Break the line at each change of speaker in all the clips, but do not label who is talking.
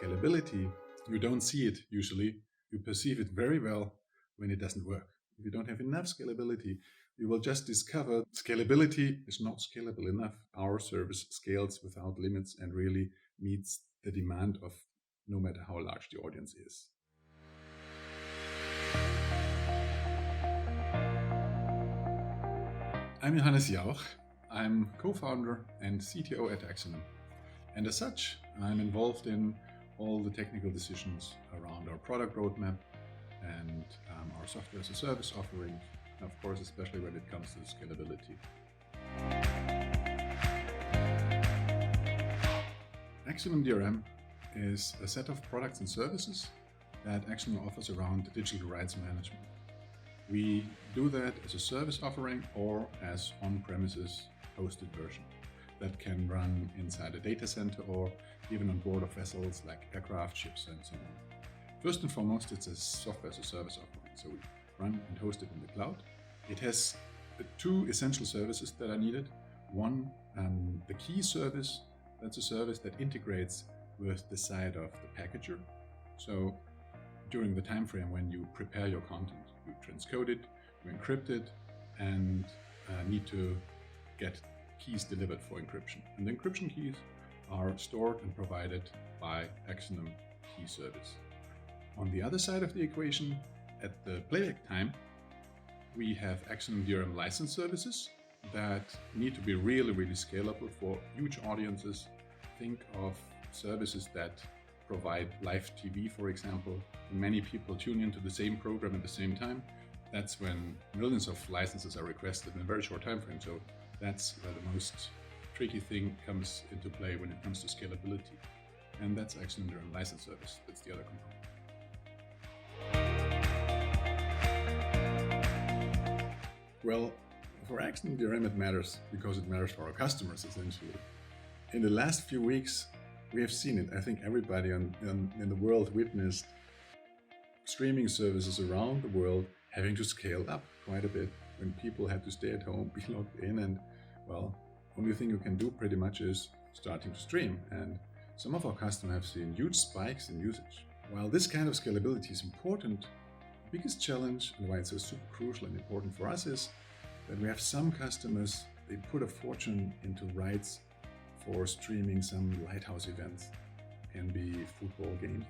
Scalability, you don't see it usually, you perceive it very well when it doesn't work. If you don't have enough scalability, you will just discover scalability is not scalable enough. Our service scales without limits and really meets the demand of no matter how large the audience is. I'm Johannes Jauch. I'm co-founder and CTO at Axinom. And as such, I'm involved in all the technical decisions around our product roadmap and our software as a service offerings, and of course, especially when it comes to scalability. Axinom DRM is a set of products and services that Axinom offers around digital rights management. We do that as a service offering or as on-premises hosted version that can run inside a data center or even on board of vessels like aircraft, ships, and so on. First and foremost, it's a software as a service offering. So we run and host it in the cloud. It has two essential services that are needed. One, the key service. That's a service that integrates with the side of the packager. So during the time frame when you prepare your content, you transcode it, you encrypt it, and need to get keys delivered for encryption. And the encryption keys are stored and provided by Axinom Key Service. On the other side of the equation, at the playback time, we have Axinom DRM license services that need to be really scalable for huge audiences. Think of services that provide live TV, for example. Many people tune into the same program at the same time. That's when millions of licenses are requested in a very short time frame. So that's where the most tricky thing comes into play when it comes to scalability. And that's Axinom DRM license service. That's the other component. Well, for Axinom DRM it matters because it matters for our customers essentially. In the last few weeks, we have seen it. I think everybody in the world witnessed streaming services around the world having to scale up quite a bit when people had to stay at home, be logged in, and well, only thing you can do pretty much is starting to stream. And some of our customers have seen huge spikes in usage. While this kind of scalability is important, the biggest challenge and why it's so super crucial and important for us is that we have some customers, they put a fortune into rights for streaming some lighthouse events. Can be football games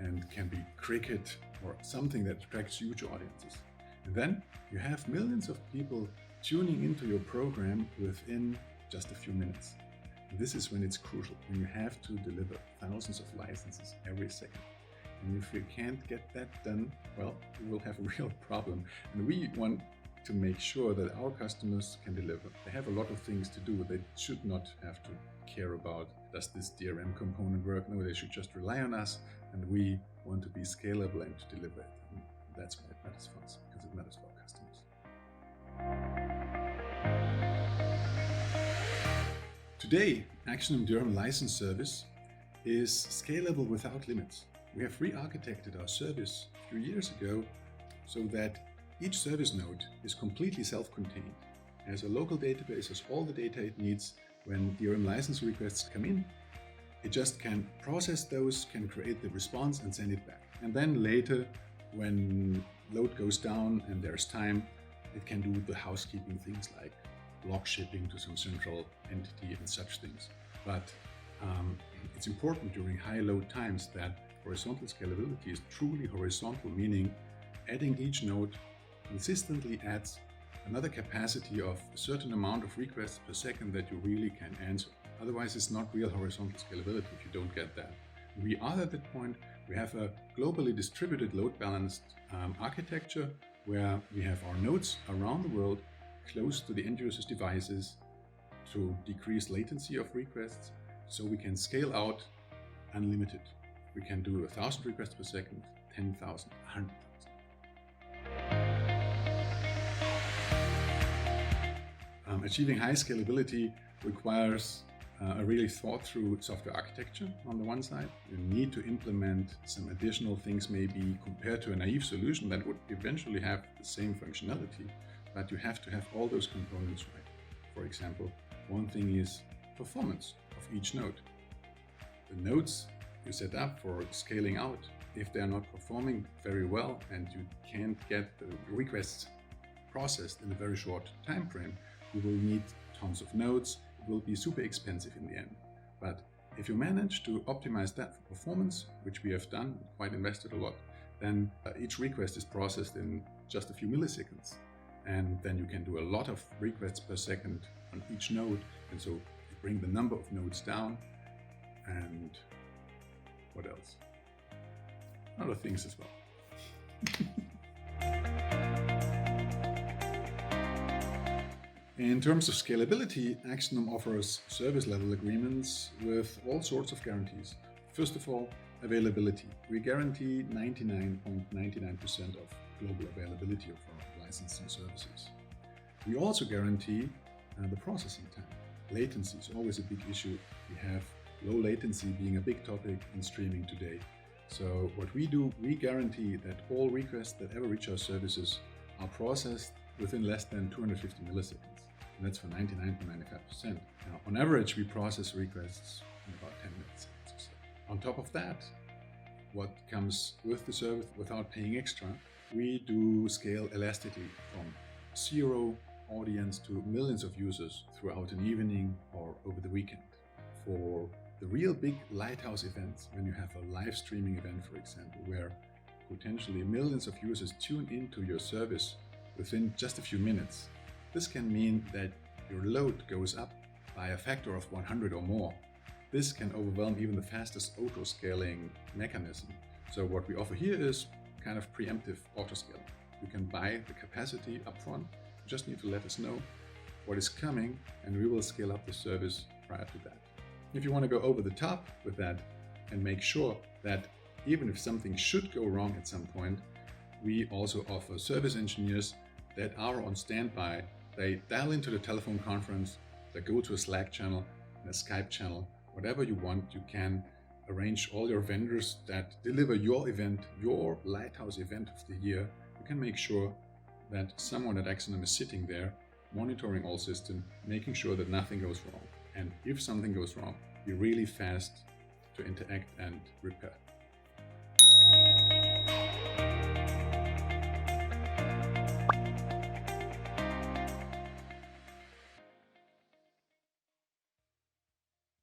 and can be cricket or something that attracts huge audiences. And then you have millions of people tuning into your program within just a few minutes. And this is when it's crucial, when you have to deliver thousands of licenses every second. And if you can't get that done, well, you will have a real problem. And we want to make sure that our customers can deliver. They have a lot of things to do. They should not have to care about, does this DRM component work? No, they should just rely on us, and we want to be scalable and to deliver it. And that's why it matters for us, because it matters for our customers. Today, Axinom DRM license service is scalable without limits. We have re-architected our service a few years ago so that each service node is completely self-contained. It has a local database, has all the data it needs. When DRM license requests come in, it just can process those, can create the response and send it back. And then later, when load goes down and there's time, it can do the housekeeping things like block shipping to some central entity and such things. But it's important during high load times that horizontal scalability is truly horizontal, meaning adding each node consistently adds another capacity of a certain amount of requests per second that you really can answer. Otherwise, it's not real horizontal scalability if you don't get that. We are at that point. We have a globally distributed load balanced architecture where we have our nodes around the world close to the end user's devices to decrease latency of requests, so we can scale out unlimited. We can do 1,000 requests per second, 10,000, 100,000. Achieving high scalability requires a really thought-through software architecture on the one side. You need to implement some additional things maybe compared to a naive solution that would eventually have the same functionality, but you have to have all those components right. For example, one thing is performance of each node. The nodes you set up for scaling out, if they are not performing very well and you can't get the requests processed in a very short time frame, you will need tons of nodes. It will be super expensive in the end. But if you manage to optimize that for performance, which we have done, quite invested a lot, then each request is processed in just a few milliseconds. And then you can do a lot of requests per second on each node. And so you bring the number of nodes down. And what else? Other things as well. In terms of scalability, Axinom offers service level agreements with all sorts of guarantees. First of all, availability. We guarantee 99.99% of global availability of our licensing services. We also guarantee the processing time. Latency is always a big issue. We have low latency being a big topic in streaming today. So what we do, we guarantee that all requests that ever reach our services are processed within less than 250 milliseconds. And that's for 99.95%. Now, on average, we process requests in about 10 milliseconds or so. On top of that, what comes with the service without paying extra, we do scale elastically from 0 audience to millions of users throughout an evening or over the weekend. For the real big lighthouse events, when you have a live streaming event, for example, where potentially millions of users tune into your service within just a few minutes, this can mean that your load goes up by a factor of 100 or more. This can overwhelm even the fastest auto-scaling mechanism. So what we offer here is kind of preemptive auto-scaling. You can buy the capacity upfront. You just need to let us know what is coming, and we will scale up the service prior to that. If you want to go over the top with that and make sure that even if something should go wrong at some point, we also offer service engineers that are on standby. They dial into the telephone conference, they go to a Slack channel, a Skype channel, whatever you want. You can arrange all your vendors that deliver your event, your lighthouse event of the year. You can make sure that someone at Axinom is sitting there, monitoring all systems, making sure that nothing goes wrong. And if something goes wrong, be really fast to interact and repair.